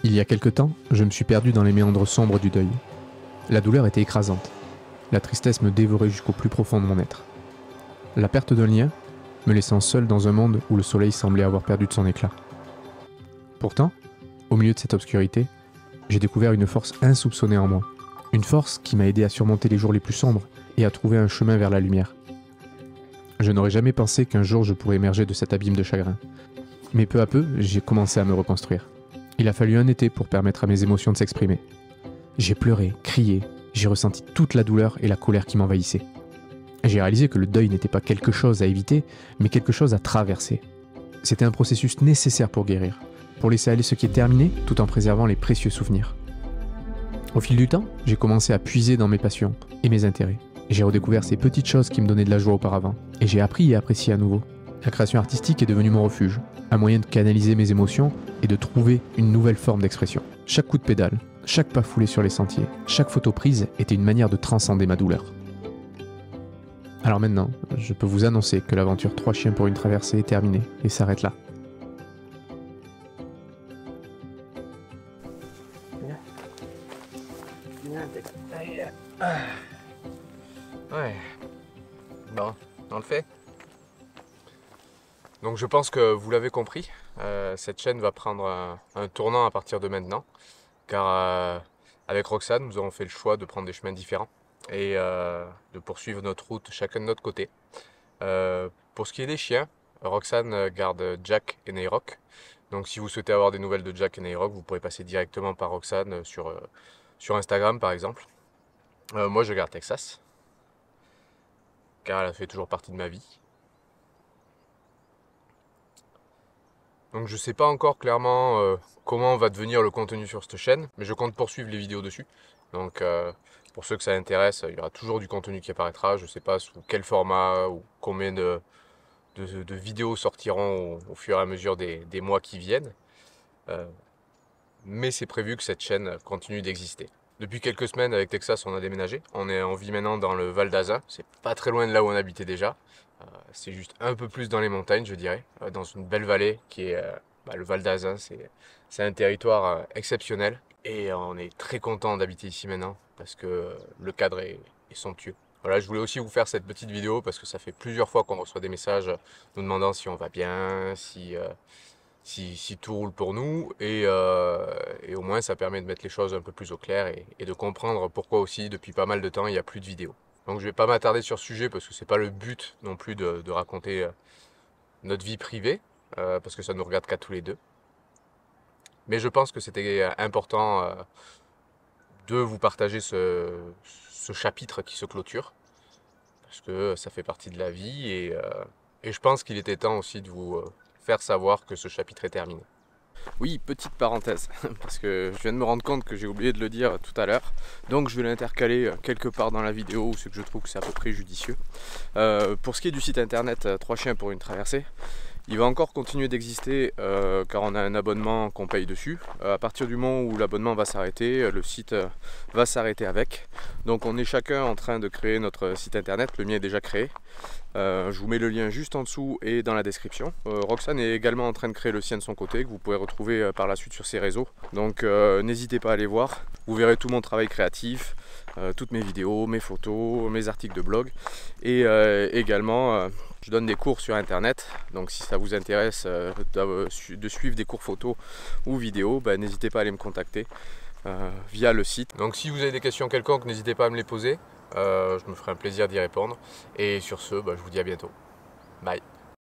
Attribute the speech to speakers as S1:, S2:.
S1: Il y a quelque temps, je me suis perdu dans les méandres sombres du deuil. La douleur était écrasante. La tristesse me dévorait jusqu'au plus profond de mon être. La perte d'un lien, me laissant seul dans un monde où le soleil semblait avoir perdu de son éclat. Pourtant, au milieu de cette obscurité, j'ai découvert une force insoupçonnée en moi. Une force qui m'a aidé à surmonter les jours les plus sombres et à trouver un chemin vers la lumière. Je n'aurais jamais pensé qu'un jour je pourrais émerger de cet abîme de chagrin. Mais peu à peu, j'ai commencé à me reconstruire. Il a fallu un été pour permettre à mes émotions de s'exprimer. J'ai pleuré, crié, j'ai ressenti toute la douleur et la colère qui m'envahissaient. J'ai réalisé que le deuil n'était pas quelque chose à éviter, mais quelque chose à traverser. C'était un processus nécessaire pour guérir, pour laisser aller ce qui est terminé tout en préservant les précieux souvenirs. Au fil du temps, j'ai commencé à puiser dans mes passions et mes intérêts. J'ai redécouvert ces petites choses qui me donnaient de la joie auparavant, et j'ai appris à apprécier à nouveau. La création artistique est devenue mon refuge, un moyen de canaliser mes émotions et de trouver une nouvelle forme d'expression. Chaque coup de pédale, chaque pas foulé sur les sentiers, chaque photo prise était une manière de transcender ma douleur. Alors maintenant, je peux vous annoncer que l'aventure 3 chiens pour une traversée est terminée et s'arrête là.
S2: Ouais, bon, on le fait. Donc je pense que vous l'avez compris, cette chaîne va prendre un tournant à partir de maintenant, car avec Roxane, nous avons fait le choix de prendre des chemins différents et de poursuivre notre route chacun de notre côté. Pour ce qui est des chiens, Roxane garde Jack et Nayrock. Donc si vous souhaitez avoir des nouvelles de Jack et Nayrock, vous pourrez passer directement par Roxane sur Instagram par exemple. Moi je garde Texas, car elle a fait toujours partie de ma vie. Donc je sais pas encore clairement comment va devenir le contenu sur cette chaîne, mais je compte poursuivre les vidéos dessus. Donc pour ceux que ça intéresse, il y aura toujours du contenu qui apparaîtra. Je sais pas sous quel format ou combien de vidéos sortiront au fur et à mesure des mois qui viennent. Mais c'est prévu que cette chaîne continue d'exister. Depuis quelques semaines avec Texas on a déménagé. On vit maintenant dans le Val d'Azun. C'est pas très loin de là où on habitait déjà. C'est juste un peu plus dans les montagnes je dirais. Dans une belle vallée qui est le Val d'Azun. C'est un territoire exceptionnel. Et on est très content d'habiter ici maintenant. Parce que le cadre est somptueux. Voilà, je voulais aussi vous faire cette petite vidéo parce que ça fait plusieurs fois qu'on reçoit des messages nous demandant si on va bien, si tout roule pour nous et au moins ça permet de mettre les choses un peu plus au clair et de comprendre pourquoi aussi depuis pas mal de temps il n'y a plus de vidéos. Donc je vais pas m'attarder sur ce sujet parce que c'est pas le but non plus de raconter notre vie privée parce que ça nous regarde qu'à tous les deux. Mais je pense que c'était important de vous partager ce chapitre qui se clôture parce que ça fait partie de la vie et je pense qu'il était temps aussi de vous faire savoir que ce chapitre est terminé. Oui, petite parenthèse, parce que je viens de me rendre compte que j'ai oublié de le dire tout à l'heure, donc je vais l'intercaler quelque part dans la vidéo où c'est que je trouve que c'est à peu près judicieux. Pour ce qui est du site internet 3 chiens pour une traversée, il va encore continuer d'exister car on a un abonnement qu'on paye dessus. À partir du moment où l'abonnement va s'arrêter, le site va s'arrêter avec. Donc on est chacun en train de créer notre site internet, le mien est déjà créé. Je vous mets le lien juste en dessous et dans la description. Roxane est également en train de créer le sien de son côté, que vous pourrez retrouver par la suite sur ses réseaux. Donc n'hésitez pas à aller voir, vous verrez tout mon travail créatif, toutes mes vidéos, mes photos, mes articles de blog. Et également, je donne des cours sur internet, donc si ça vous intéresse de suivre des cours photos ou vidéos, n'hésitez pas à aller me contacter via le site. Donc si vous avez des questions quelconques, n'hésitez pas à me les poser. Je me ferai un plaisir d'y répondre. Et sur ce, je vous dis à bientôt. Bye.